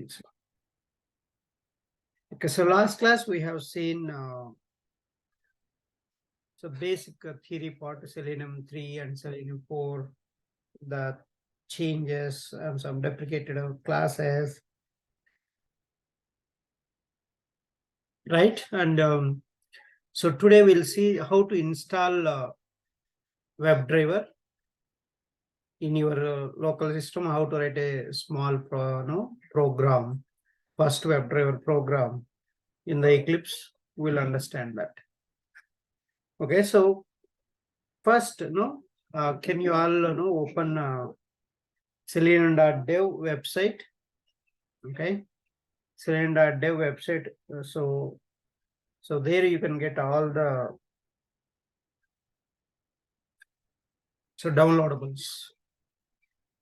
things. Okay, so last class we have seen so basic theory part, Selenium 3 and Selenium 4, the changes and some deprecated classes, right? And so today we'll see how to install WebDriver in your local system, how to write a small program, first WebDriver program in the Eclipse. We'll understand that. Okay, so first, can you all open Selenium.dev website? Okay, Selenium.dev website. So there you can get all the downloadables.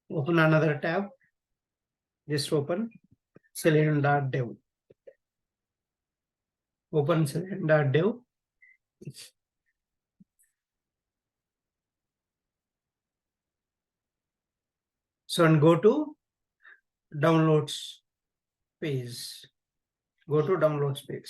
Open another tab. Just open Selenium.dev. Open Selenium.dev. So and go to downloads page. Go to downloads page.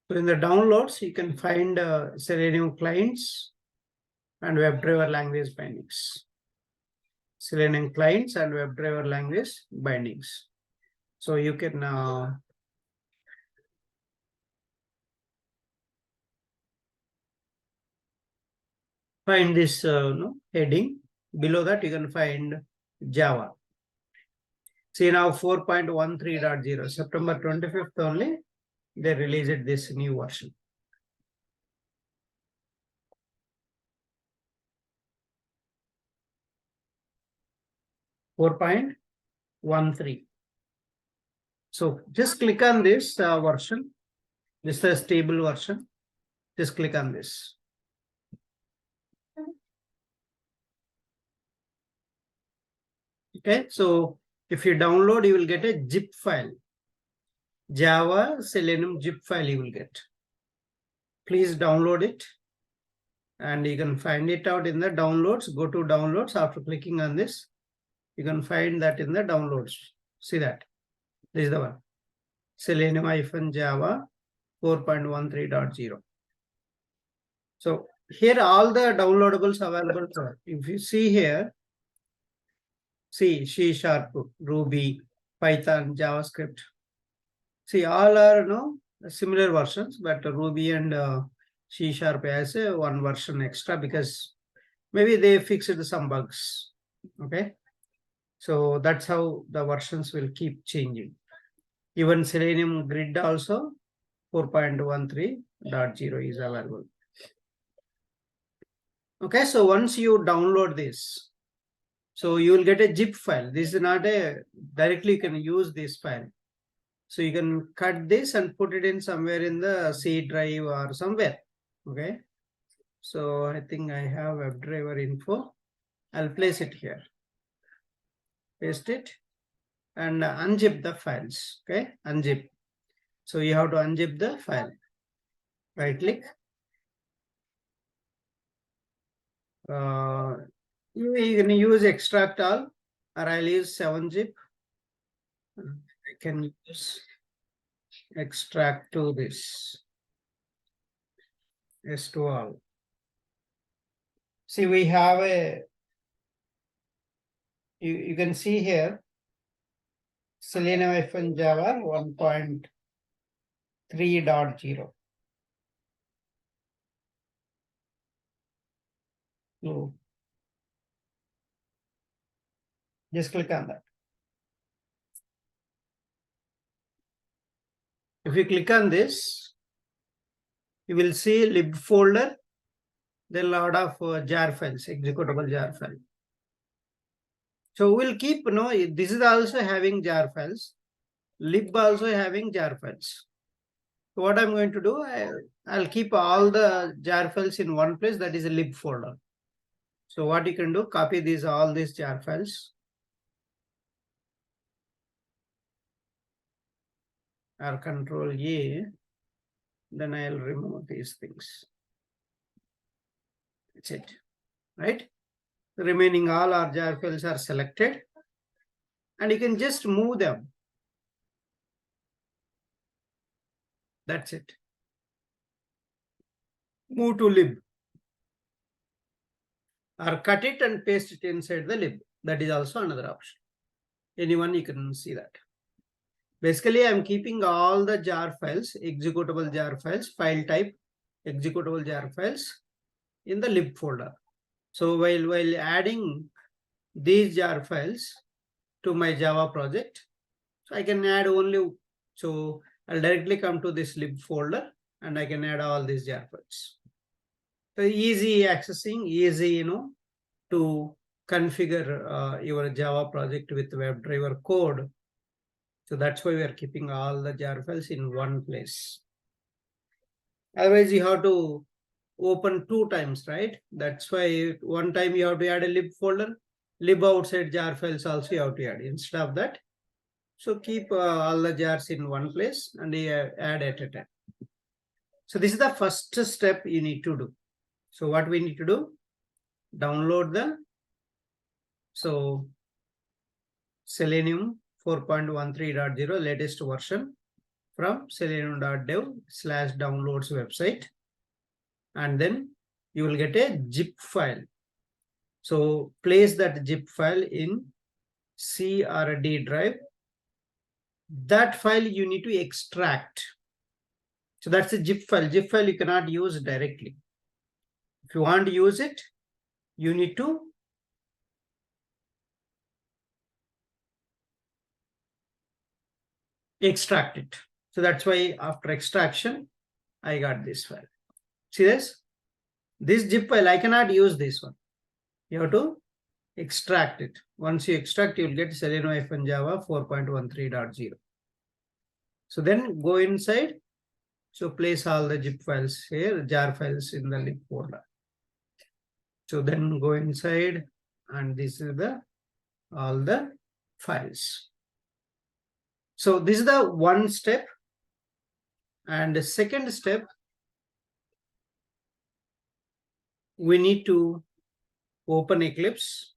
So in the downloads, you can find Selenium clients and WebDriver language bindings. Selenium clients and WebDriver language bindings. So you can find this heading. Below that, you can find Java. See now 4.13.0, September 25th only, they released this new version. .13. So just click on this version. This is a stable version. Just click on this. Okay, so if you download, you will get a zip file. Java Selenium zip file you will get. Please download it. And you can find it out in the downloads. Go to downloads. After clicking on this, you can find that in the downloads. See that? This is the one. Selenium-Java 4.13.0. So here all the downloadables available. If you see here, see C#, Ruby, Python, JavaScript. See, all are similar versions, but Ruby and C# has one version extra because maybe they fixed some bugs. Okay, so that's how the versions will keep changing. Even Selenium Grid also 4.13.0 is available. Okay, so once you download this, so you will get a zip file. This is not a directly you can use this file. So you can cut this and put it in somewhere in the C drive or somewhere. Okay. So I think I have WebDriver info. I'll place it here. Paste it and unzip the files. Okay. Unzip. So you have to unzip the file. Right click. You can use extract all or I'll use 7-zip. I can use extract to this. S to all. See, we have a, you can see here, Selenium-Java 1.3.0. So just click on that. If you click on this, you will see lib folder. There are a lot of jar files, executable jar file. So we'll keep, this is also having jar files. Lib also having jar files. So what I'm going to do, I'll keep all the jar files in one place, that is a lib folder. So what you can do, copy all these jar files. Or Control A, then I'll remove these things. That's it, right? Remaining all our jar files are selected, and you can just move them. That's it. Move to lib, or cut it and paste it inside the lib. That is also another option. Anyone, you can see that. Basically, I'm keeping all the jar files, executable jar files, file type, executable jar files in the lib folder. So while adding these jar files to my Java project, so I can add only, so I'll directly come to this lib folder and I can add all these jar files. So easy accessing, easy, to configure your Java project with WebDriver code. So that's why we are keeping all the jar files in one place. Otherwise, you have to open 2 times, right? That's why one time you have to add a lib folder, lib outside jar files also you have to add. Instead of that, so keep all the jars in one place and add at a time. So this is the first step you need to do. So what we need to do, download the Selenium 4.13.0 latest version from selenium.dev/downloads website, and then you will get a zip file. So place that zip file in C or a D drive. That file you need to extract. So that's a zip file. Zip file you cannot use directly. If you want to use it, you need to extract it. So that's why after extraction, I got this file. See this? This zip file, I cannot use this one. You have to extract it. Once you extract, you will get Selenium-Java 4.13.0. So then go inside. So place all the zip files here, jar files in the lib folder. So then go inside, and this is all the files. So this is the one step. And the second step, we need to open Eclipse,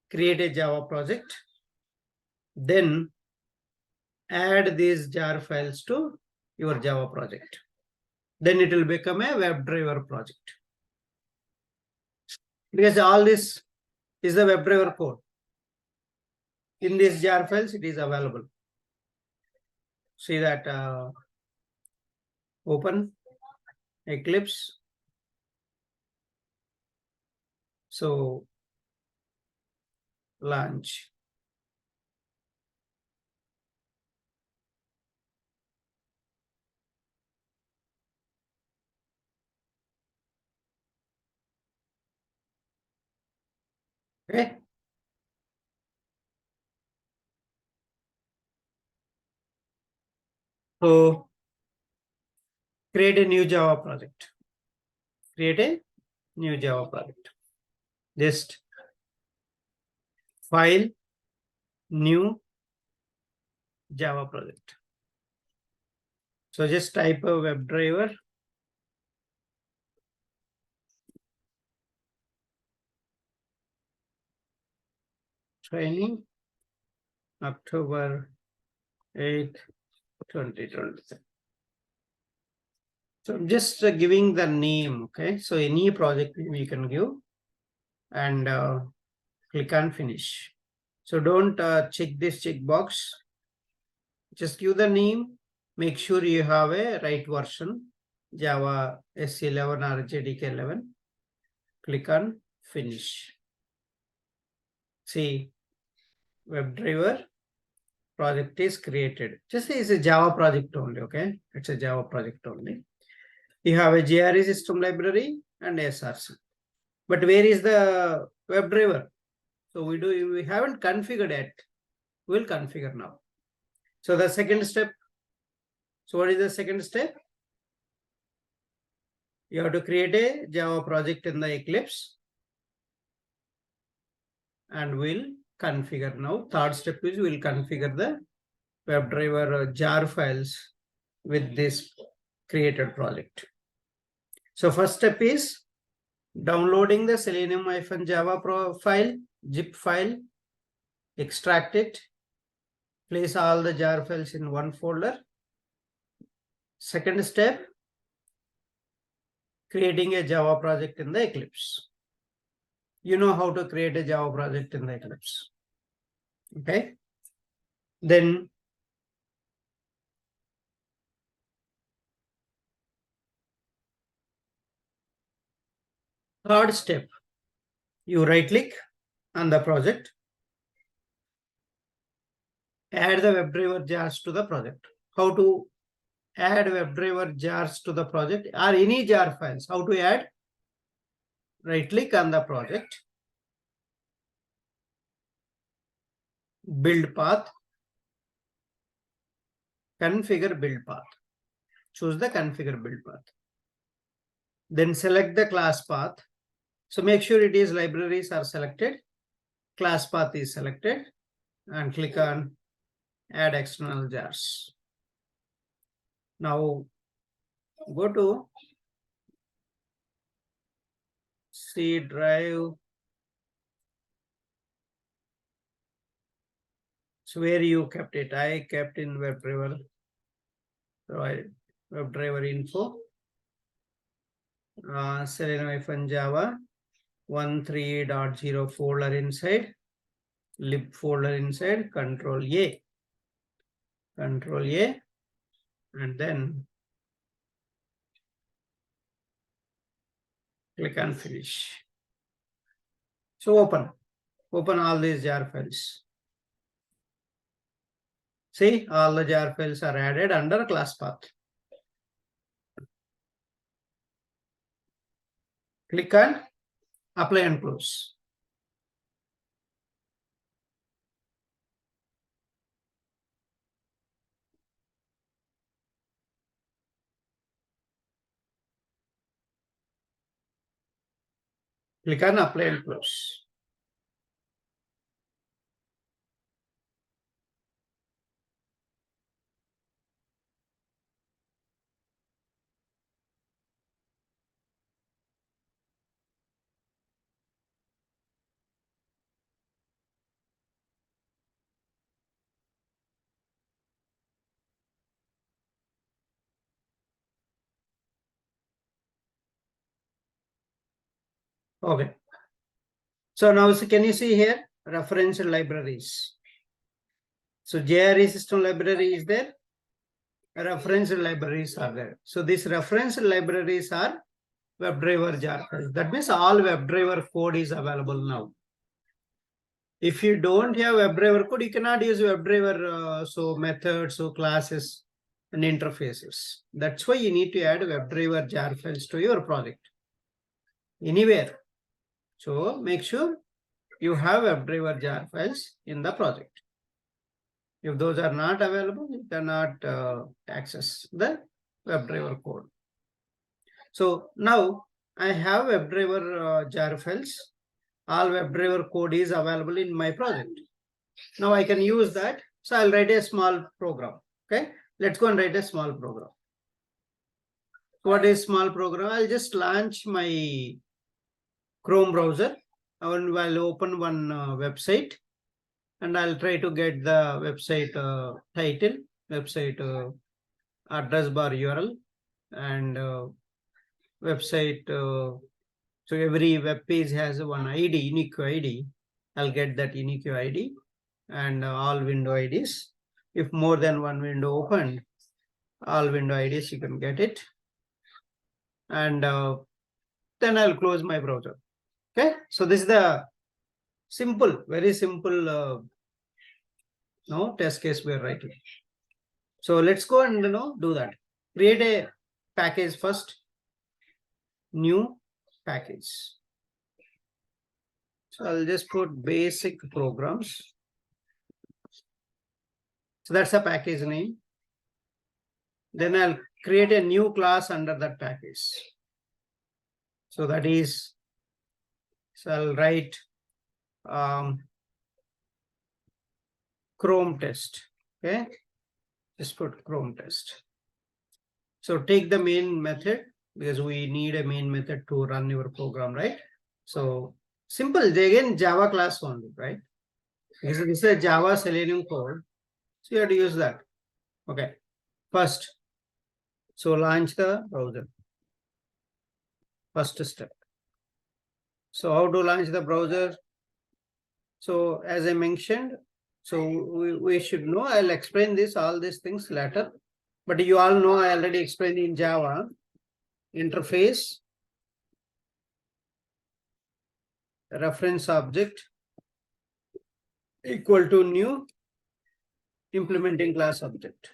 create a Java project, then add these jar files to your Java project. Then it will become a WebDriver project. Because all this is the WebDriver code. In these jar files, it is available. See that, open Eclipse. So launch. Okay. So create a new Java project. Create a new Java project. Just file, new Java project. So just type a WebDriver. Training, October 8th, 2023. So I'm just giving the name, okay? So any project we can give, and click on finish. So don't check this checkbox. Just give the name. Make sure you have a right version, Java SC11 or JDK11. Click on finish. See, WebDriver project is created. Just say it's a Java project only, okay? It's a Java project only. You have a JRE system library and SRC. But where is the WebDriver? So we haven't configured yet. We'll configure now. So the second step. So what is the second step? You have to create a Java project in the Eclipse, and we'll configure now. Third step is we'll configure the WebDriver jar files with this created project. So first step is downloading the Selenium-Java file, zip file, extract it, place all the jar files in one folder. Second step, creating a Java project in the Eclipse. You know how to create a Java project in the Eclipse. Okay. Then third step, you right click on the project, add the WebDriver jars to the project. How to add WebDriver jars to the project or any jar files? How to add? Right click on the project, build path, configure build path. Choose the configure build path. Then select the class path. So make sure it is libraries are selected, class path is selected, and click on add external jars. Now go to C drive. So where you kept it? I kept in WebDriver. So WebDriver info. Selenium-Java 13.0 folder inside, lib folder inside, Control A, and then click on finish. So open all these jar files. See, all the jar files are added under class path. Click on apply and close. Click on apply and close. Okay. So now can you see here reference libraries? So JRE system library is there. Reference libraries are there. So these reference libraries are WebDriver jar files. That means all WebDriver code is available now. If you don't have WebDriver code, you cannot use WebDriver so methods, so classes and interfaces. That's why you need to add WebDriver jar files to your project anywhere. So make sure you have WebDriver jar files in the project. If those are not available, you cannot access the WebDriver code. So now I have WebDriver jar files. All WebDriver code is available in my project. Now I can use that. So I'll write a small program. Okay, let's go and write a small program. What is small program? I'll just launch my Chrome browser. I'll open one website. And I'll try to get the website title, website address bar URL, and website. So every web page has one ID, unique ID. I'll get that unique ID and all window IDs. If more than one window opened, all window IDs, you can get it. And then I'll close my browser. Okay, so this is the simple, very simple test case we are writing. So let's go and do that. Create a package first. New package. So I'll just put basic programs. So that's a package name. Then I'll create a new class under that package. So that is, so I'll write Chrome test. Okay, just put Chrome test. So take the main method because we need a main method to run your program, right? So simple, again, Java class only, right? Because this is a Java Selenium code. So you have to use that. Okay. First, so launch the browser. First step. So how to launch the browser? So as I mentioned, so we should know, I'll explain all these things later. But you all know, I already explained in Java, interface, reference object equal to new implementing class object.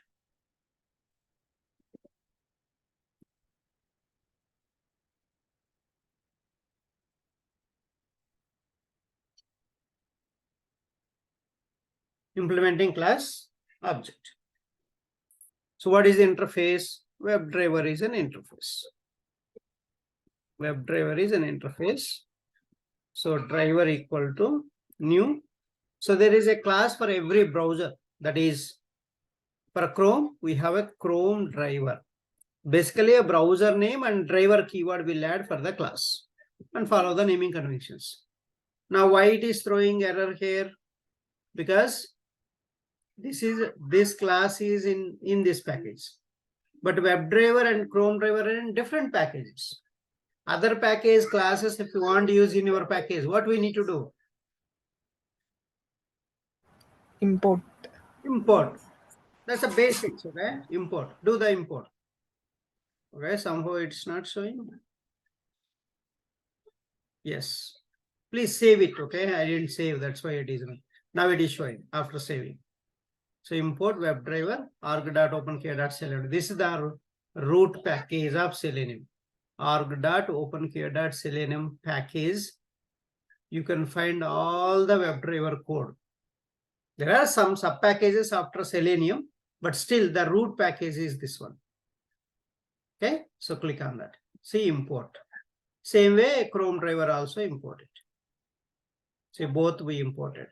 Implementing class object. So what is the interface? WebDriver is an interface. WebDriver is an interface. So driver equal to new. So there is a class for every browser. That is, for Chrome, we have a Chrome driver. Basically, a browser name and driver keyword will add for the class and follow the naming conventions. Now, why it is throwing error here? Because this class is in this package, but WebDriver and Chrome driver are in different packages. Other package classes, if you want to use in your package, what we need to do? Import. That's the basics. Okay, import. Do the import. Okay, somehow it's not showing. Yes, please save it. Okay, I didn't save, that's why it is not. Now it is showing after saving. So import WebDriver org.openkey.selenium. This is the root package of Selenium. org.openkey.selenium package. You can find all the WebDriver code. There are some sub packages after Selenium, but still the root package is this one. Okay, so click on that. See import. Same way, Chrome driver also imported. See, both we imported.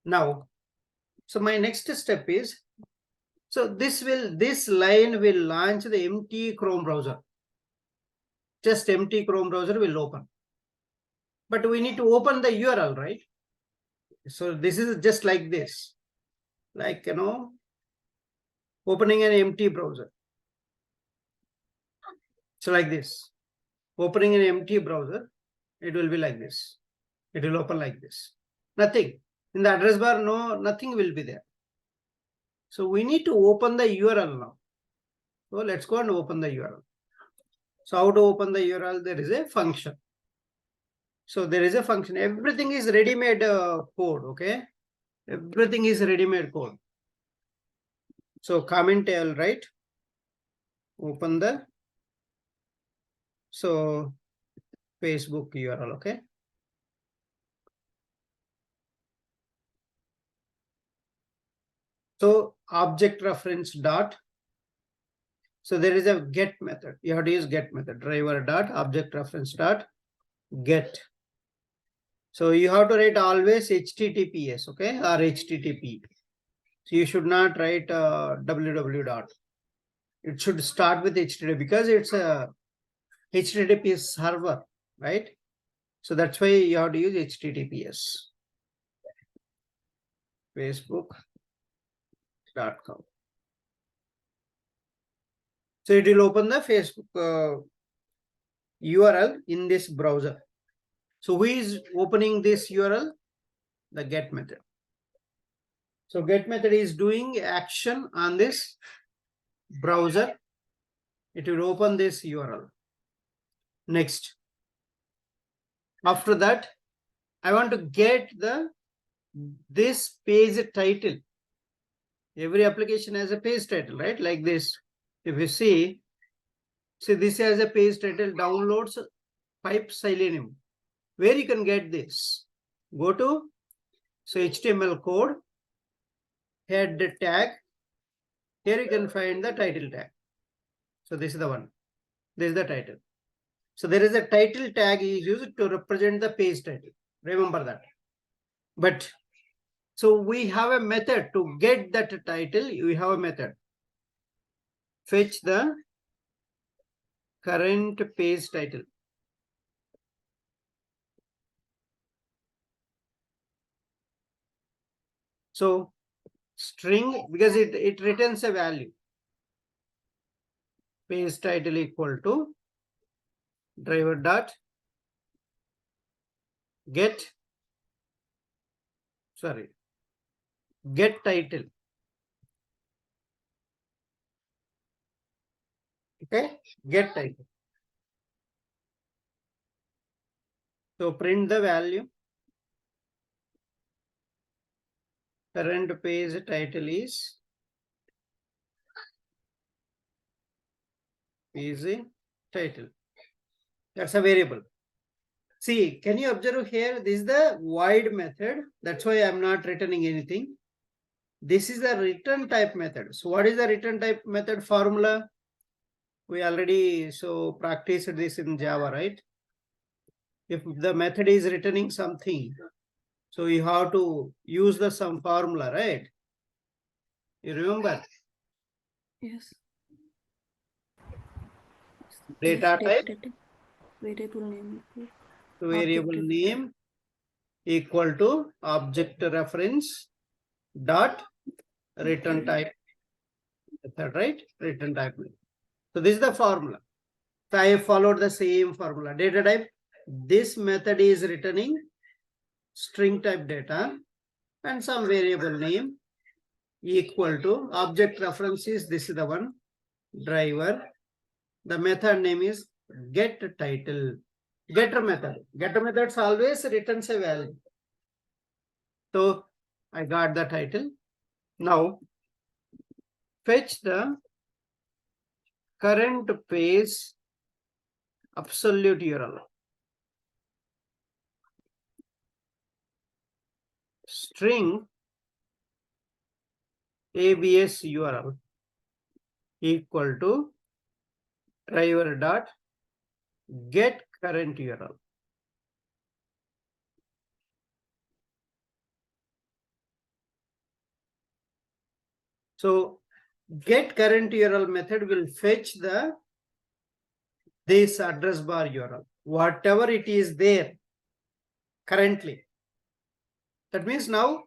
Now, so my next step is, so this line will launch the empty Chrome browser. Just empty Chrome browser will open. But we need to open the URL, right? So this is just like this, like, opening an empty browser. So like this, opening an empty browser, it will be like this. It will open like this. Nothing. In the address bar, nothing will be there. So we need to open the URL now. So let's go and open the URL. So how to open the URL? There is a function. So there is a function. Everything is ready-made code, okay? Everything is ready-made code. So comment I'll write, open the, so Facebook URL, okay? So object reference dot. So there is a get method. You have to use get method. Driver dot object reference dot get. So you have to write always HTTPS, okay, or HTTP. So you should not write www dot. It should start with HTTP because it's a HTTP server, right? So that's why you have to use HTTPS. Facebook.com. So it will open the Facebook URL in this browser. So who is opening this URL? The get method. So get method is doing action on this browser. It will open this URL. Next. After that, I want to get this page title. Every application has a page title, right? Like this. If you see this has a page title, downloads pipe Selenium. Where you can get this? Go to HTML code, head tag. Here you can find the title tag. So this is the one. This is the title. So there is a title tag is used to represent the page title. Remember that. But so we have a method to get that title. We have a method. Fetch the current page title. So string, because it returns a value. Page title equal to driver dot get title. Okay, get title. So print the value. Current page title is easy title. That's a variable. See, can you observe here? This is the void method. That's why I'm not returning anything. This is the return type method. So what is the return type method formula? We already practiced this in Java, right? If the method is returning something, so you have to use the some formula, right? You remember? Yes. Data type, Variable name. variable name equal to object reference dot return type method, right? Return type method. So this is the formula. So I have followed the same formula. Data type, this method is returning string type data and some variable name equal to object reference is this is the one, driver. The method name is get title. Getter method. Getter methods always returns a value. So I got the title. Now fetch the current page absolute URL. String ABS URL equal to driver dot get current URL. So get current URL method will fetch this address bar URL, whatever it is there currently. That means now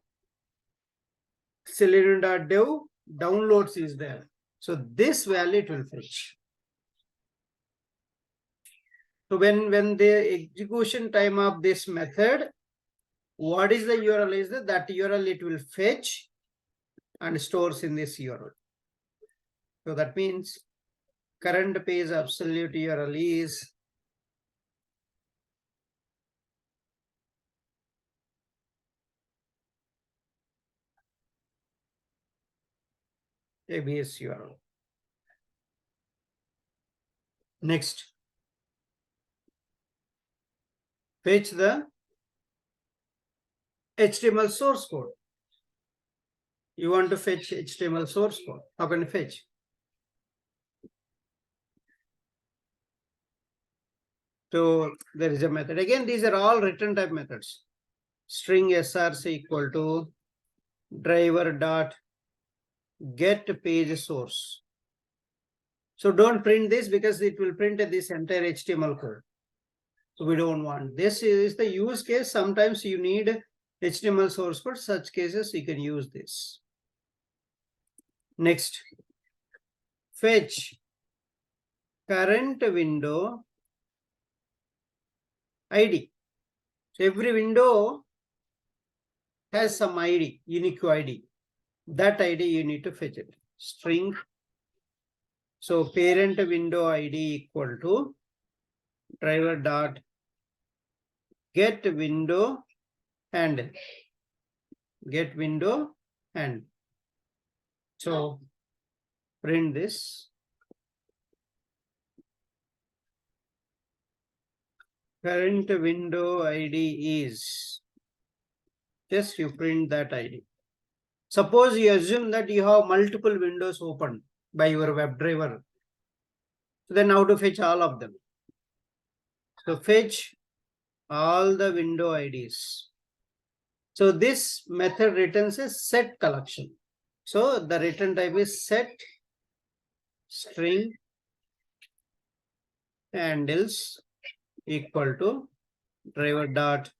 selenium.dev downloads is there. So this value it will fetch. So when the execution time of this method, what is the URL is that URL it will fetch and stores in this URL. So that means current page absolute URL is ABS URL. Next, fetch the HTML source code. You want to fetch HTML source code. How can you fetch? So there is a method. Again, these are all return type methods. String src equal to driver dot get page source. So don't print this because it will print this entire HTML code. So we don't want. This is the use case. Sometimes you need HTML source code. Such cases you can use this. Next, fetch current window ID. So every window has some ID, unique ID. That ID you need to fetch it. String. So parent window ID equal to driver dot get window handle. Get window handle. So print this. Current window ID is, just you print that ID. Suppose you assume that you have multiple windows open by your WebDriver. So then how to fetch all of them? So fetch all the window IDs. So this method returns a set collection. So the return type is set string handles equal to driver dot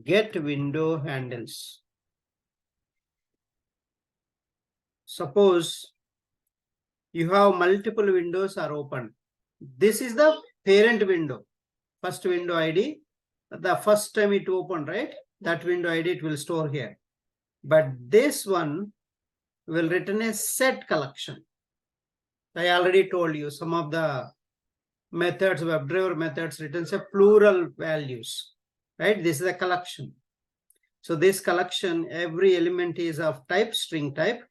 get window handles. Suppose you have multiple windows are open. This is the parent window, first window ID. The first time it opened, right? That window ID it will store here. But this one will return a set collection. I already told you some of the methods, WebDriver methods returns a plural values, right? This is a collection. So this collection, every element is of type string type.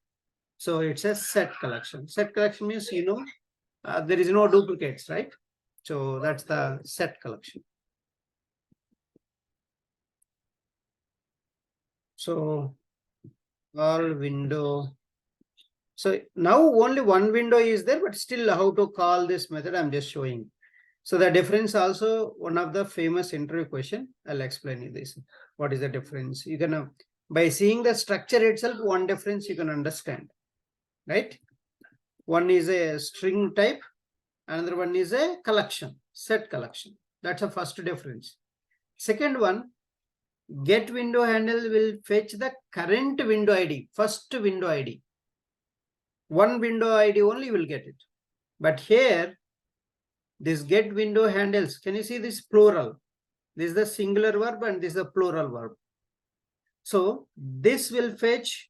So it's a set collection. Set collection means, there is no duplicates, right? So that's the set collection. So all window. So now only one window is there, but still how to call this method, I'm just showing. So the difference also, one of the famous interview question, I'll explain you this. What is the difference? You can, by seeing the structure itself, one difference you can understand, right? One is a string type, another one is a collection, set collection. That's the first difference. Second one, get window handle will fetch the current window ID, first window ID. One window ID only will get it. But here, this get window handles, can you see this plural? This is the singular verb and this is the plural verb. So this will fetch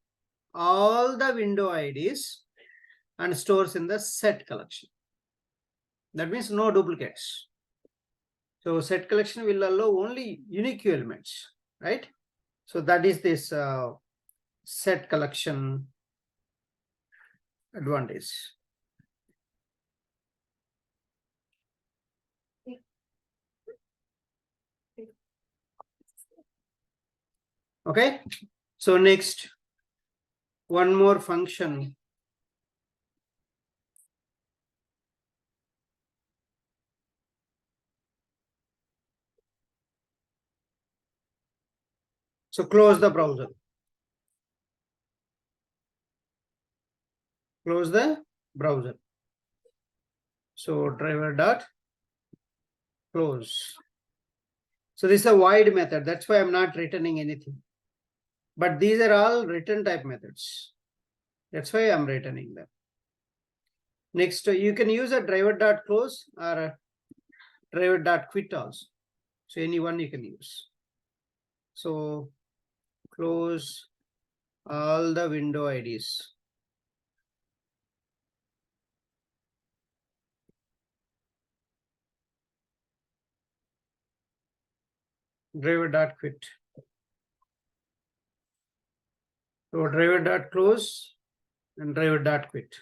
all the window IDs and stores in the set collection. That means no duplicates. So set collection will allow only unique elements, right? So that is this set collection advantage. Okay, so next, one more function. So close the browser. Close the browser. So driver dot close. So this is a void method. That's why I'm not returning anything. But these are all return type methods. That's why I'm returning them. Next, you can use a driver dot close or a driver dot quit also. So any one you can use. So close all the window IDs. Driver dot quit. So driver dot close and driver dot quit.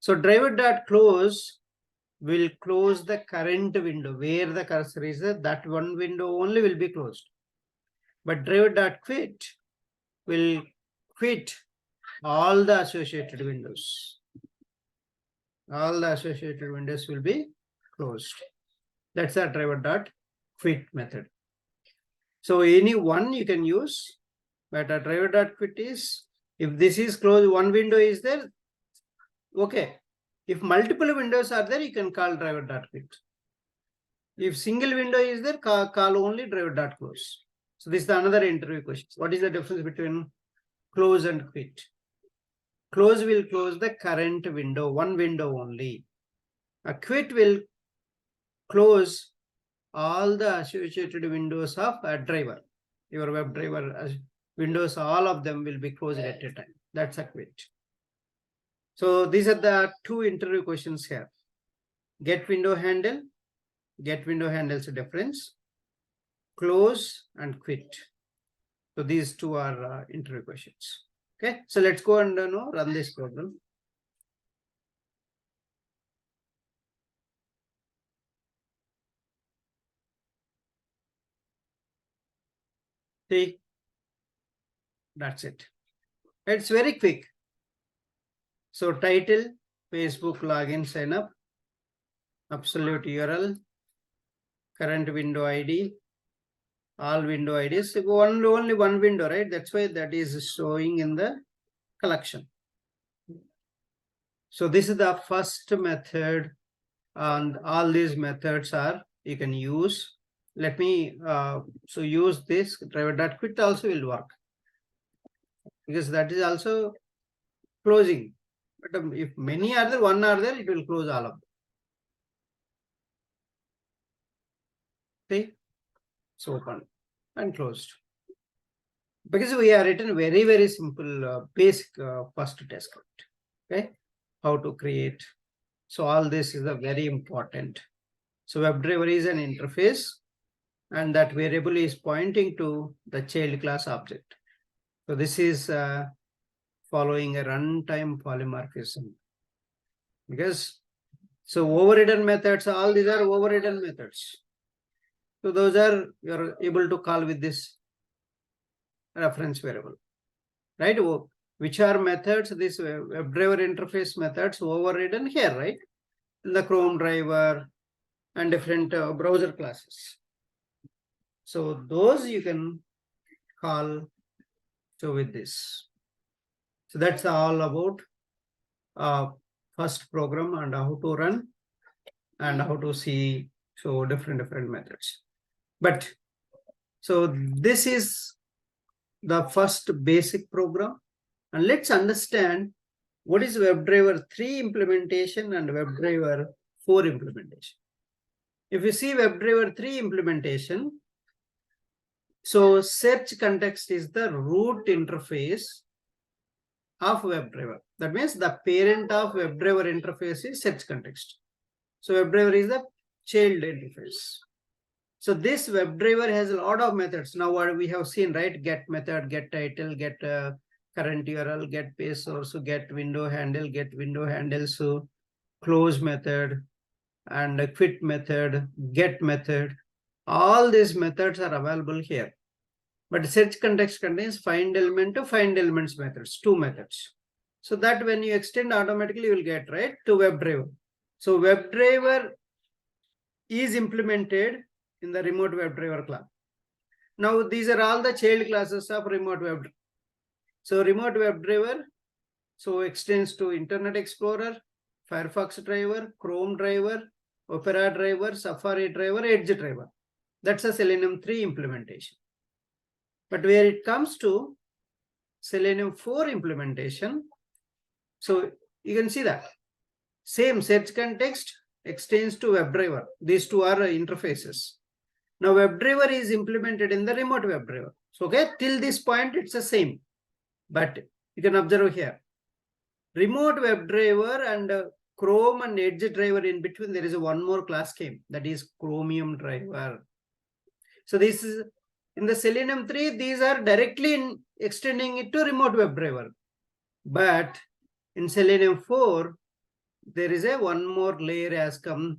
So driver dot close will close the current window where the cursor is there, that one window only will be closed. But driver dot quit will quit all the associated windows. All the associated windows will be closed. That's the driver dot quit method. So any one you can use, but a driver dot quit is, if this is closed, one window is there, okay. If multiple windows are there, you can call driver dot quit. If single window is there, call only driver dot close. So this is another interview question. What is the difference between close and quit? Close will close the current window, one window only. A quit will close all the associated windows of a driver. Your web driver windows, all of them will be closed at a time. That's a quit. So these are the two interview questions here. Get window handle, get window handles difference, close and quit. So these two are interview questions. Okay, so let's go and run this program. See, that's it. It's very quick. So title, Facebook login sign up, absolute URL, current window ID, all window IDs. Only one window, right? That's why that is showing in the collection. So this is the first method and all these methods are you can use. Let me so use this driver.quit also will work, because that is also closing. But if many are there, one are there, it will close all of them. Okay, so open and closed. Because we have written very simple basic first test script. Okay, how to create. So all this is a very important. So WebDriver is an interface, and that variable is pointing to the child class object. So this is following a runtime polymorphism. Because so overridden methods, all these are overridden methods. So those are you're able to call with this reference variable, right? Which are methods? This WebDriver interface methods overridden here, right? In the Chrome driver and different browser classes. So those you can call so with this. So that's all about first program and how to run and how to see so different methods. But so this is the first basic program, and let's understand what is WebDriver 3 implementation and WebDriver 4 implementation. If you see WebDriver 3 implementation, so search context is the root interface of WebDriver. That means the parent of WebDriver interface is search context. So WebDriver is the child interface. So this WebDriver has a lot of methods. Now what we have seen, right? Get method, get title, get current URL, get page source, get window handle, so close method and quit method, get method. All these methods are available here. But search context contains find element to find elements methods, 2 methods. So that when you extend automatically you will get right to WebDriver. So WebDriver is implemented in the remote WebDriver class. Now these are all the child classes of remote WebDriver. So remote WebDriver so extends to Internet Explorer, Firefox driver, Chrome driver, Opera driver, Safari driver, Edge driver. That's a Selenium 3 implementation. But where it comes to Selenium 4 implementation, so you can see that same search context extends to WebDriver. These two are interfaces. Now WebDriver is implemented in the remote WebDriver. So okay, till this point it's the same. But you can observe here, remote WebDriver and Chrome and Edge driver in between, there is one more class came, that is Chromium driver. So this is in the Selenium 3, these are directly extending it to remote WebDriver. But in Selenium 4, there is a one more layer has come.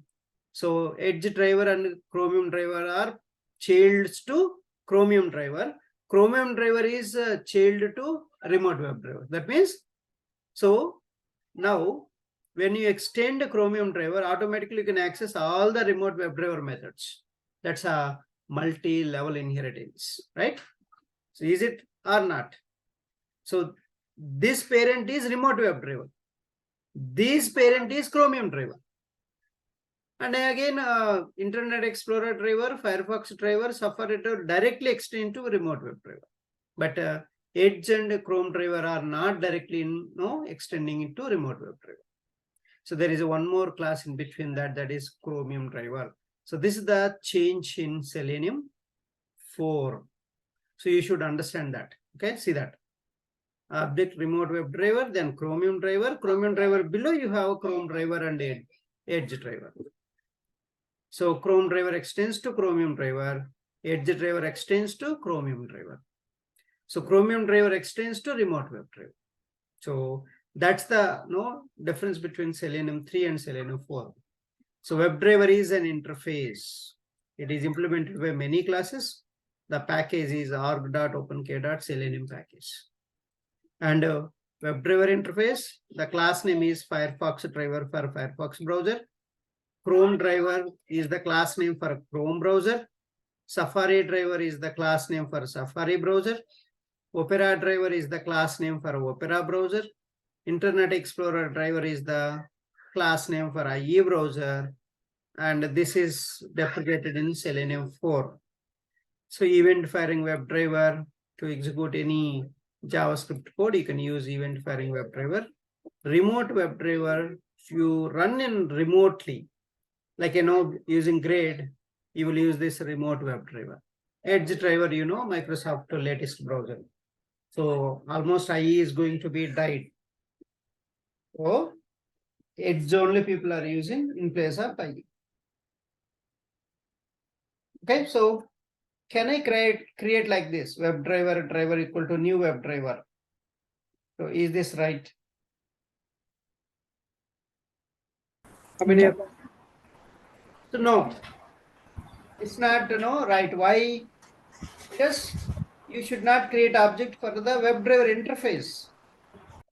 So Edge driver and Chromium driver are childs to Chromium driver. Chromium driver is child to remote WebDriver. That means, so now when you extend Chromium driver, automatically you can access all the remote WebDriver methods. That's a multi-level inheritance, right? So is it or not? So this parent is remote WebDriver. This parent is Chromium driver. And again, Internet Explorer driver, Firefox driver, Safari driver directly extend to remote WebDriver. But Edge and Chrome driver are not directly extending it to remote WebDriver. So there is one more class in between that is Chromium driver. So this is the change in Selenium 4. So you should understand that. Okay, see that. Object remote WebDriver, then Chromium driver. Chromium driver below you have Chrome driver and Edge driver. So Chrome driver extends to Chromium driver. Edge driver extends to Chromium driver. So Chromium driver extends to remote WebDriver. So that's the difference between Selenium 3 and Selenium 4. So WebDriver is an interface. It is implemented by many classes. The package is org.opk.selenium package. And WebDriver interface, the class name is Firefox driver for Firefox browser. Chrome driver is the class name for Chrome browser. Safari driver is the class name for Safari browser. Opera driver is the class name for Opera browser. Internet Explorer driver is the class name for IE browser. and this is deprecated in Selenium 4. So event firing WebDriver to execute any JavaScript code, you can use event firing WebDriver. Remote WebDriver, if you run in remotely, like using grade, you will use this remote WebDriver. Edge driver, Microsoft latest browser. So almost IE is going to be died. So Edge only people are using in place of IE. Okay, so can I create like this? WebDriver driver equal to new WebDriver. So is this right? How many? Yeah. So no, it's not right. Why? Because you should not create object for the WebDriver interface.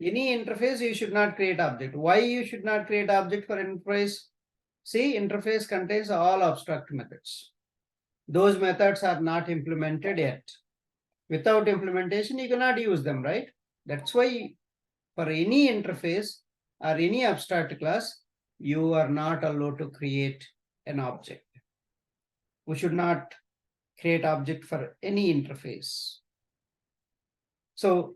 Any interface you should not create object. Why you should not create object for interface? See, interface contains all abstract methods. Those methods are not implemented yet. Without implementation, you cannot use them, right? That's why for any interface or any abstract class, you are not allowed to create an object. We should not create object for any interface. So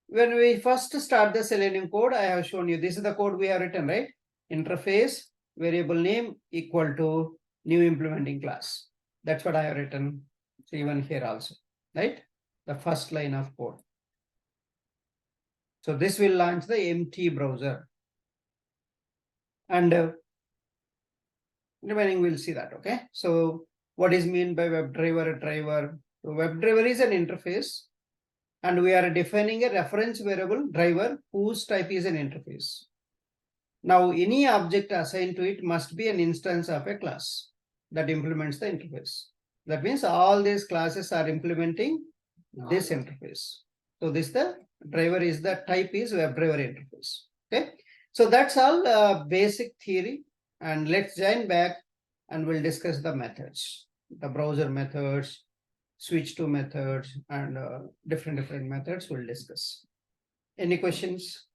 when we first start the Selenium code, I have shown you, this is the code we have written, right? Interface variable name equal to new implementing class. That's what I have written. So even here also, right? The first line of code. So this will launch the empty browser. And remaining we'll see that, okay? So what is mean by WebDriver driver? So WebDriver is an interface, and we are defining a reference variable driver whose type is an interface. Now, any object assigned to it must be an instance of a class that implements the interface. That means all these classes are implementing this interface. So this the driver is the type is WebDriver interface. Okay. So that's all basic theory. And let's join back and we'll discuss the methods, the browser methods, switch to methods, and different methods we'll discuss. Any questions?